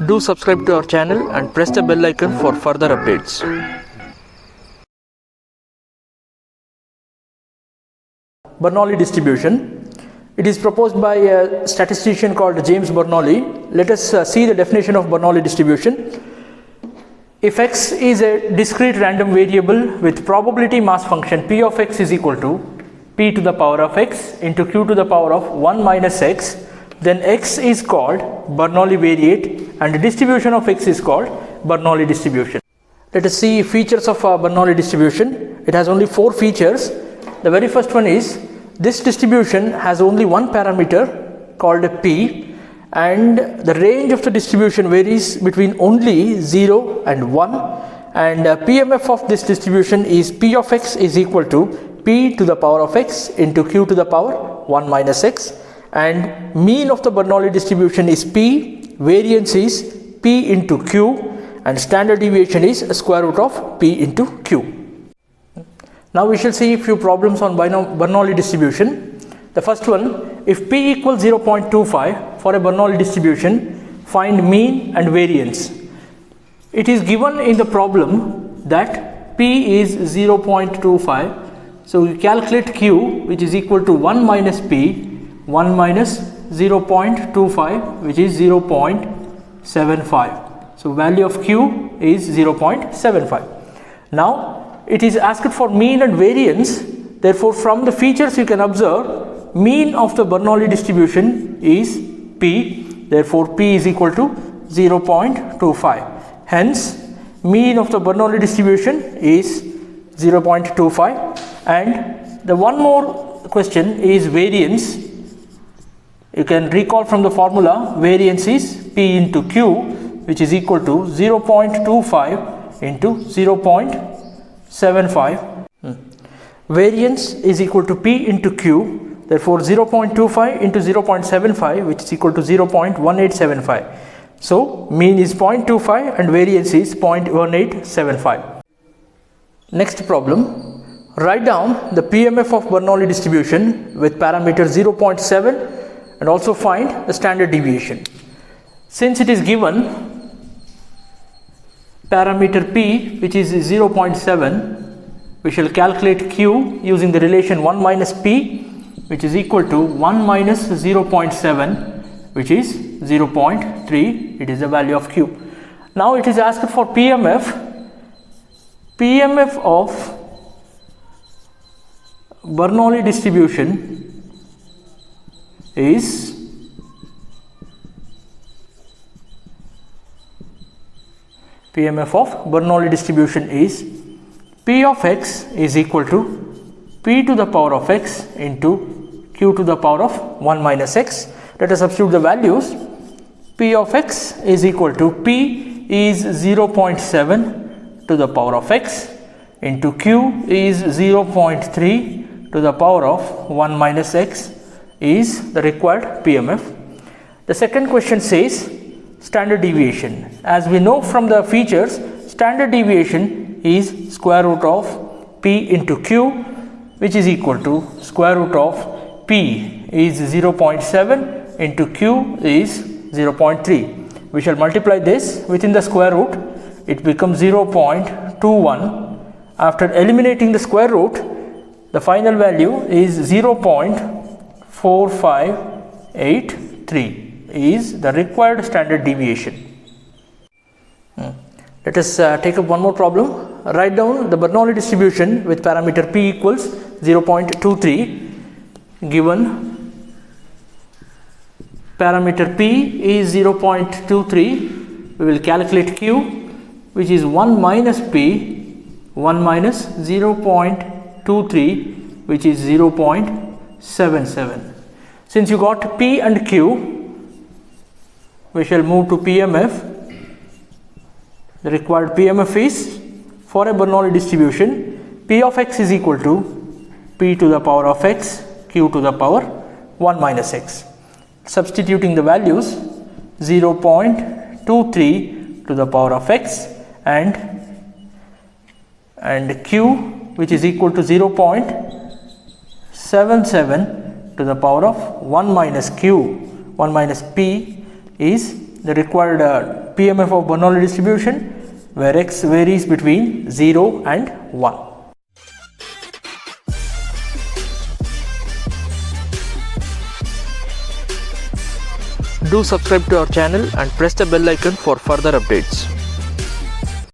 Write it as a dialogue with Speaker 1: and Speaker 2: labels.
Speaker 1: Do subscribe to our channel and press the bell icon for further updates. Bernoulli distribution. It is proposed by a statistician called James Bernoulli. Let us see the definition of Bernoulli distribution. If x is a discrete random variable with probability mass function p of x is equal to p to the power of x into q to the power of 1 minus x, then x is called Bernoulli variate and the distribution of x is called Bernoulli distribution. Let us see features of Bernoulli distribution. It has only 4 features. The very first one is this distribution has only one parameter called a p, and the range of the distribution varies between only 0 and 1, and Pmf of this distribution is p of x is equal to p to the power of x into q to the power 1 minus x, and mean of the Bernoulli distribution is p, variance is p into q, and standard deviation is square root of p into q. Now we shall see a few problems on Bernoulli distribution. The first one, if p equals 0.25 for a Bernoulli distribution, find mean and variance. It is given in the problem that p is 0.25. So we calculate q, which is equal to 1 minus p, 1 minus 0.25, which is 0.75. So value of q is 0.75. Now it is asked for mean and variance. Therefore, from the features you can observe mean of the Bernoulli distribution is p. Therefore, p is equal to 0.25. Hence, mean of the Bernoulli distribution is 0.25. And the one more question is variance. You can recall from the formula, variance is p into q, which is equal to 0.25 into 0.75. Variance is equal to p into q. Therefore, 0.25 into 0.75, which is equal to 0.1875. So, mean is 0.25 and variance is 0.1875. Next problem. Write down the Pmf of Bernoulli distribution with parameter 0.7 and also find the standard deviation. Since it is given parameter p, which is 0.7, we shall calculate q using the relation 1 minus p, which is equal to 1 minus 0.7, which is 0.3. It is the value of q. Now it is asked for Pmf. Pmf of Bernoulli distribution is Pmf of Bernoulli distribution is p of x is equal to p to the power of x into q to the power of 1 minus x. Let us substitute the values. P of x is equal to p is 0.7 to the power of x into q is 0.3 to the power of 1 minus x is the required Pmf. The second question says standard deviation. As we know from the features, standard deviation is square root of p into q, which is equal to square root of p is 0.7 into q is 0.3. We shall multiply this within the square root. It becomes 0.21. After eliminating the square root, the final value is 0.4583 is the required standard deviation. Let us take up one more problem. Write down the Bernoulli distribution with parameter p equals 0.23. Given parameter p is 0.23, we will calculate q, which is 1 minus p, 1 minus 0.23, which is 0.77. Since you got p and q, we shall move to Pmf. The required Pmf is for a Bernoulli distribution, p of x is equal to p to the power of x, q to the power 1 minus x. Substituting the values 0.23 to the power of x and q, which is equal to 0.77 to the power of 1 minus q, 1 minus p is the required Pmf of Bernoulli distribution, where x varies between 0 and 1. Do subscribe to our channel and press the bell icon for further updates.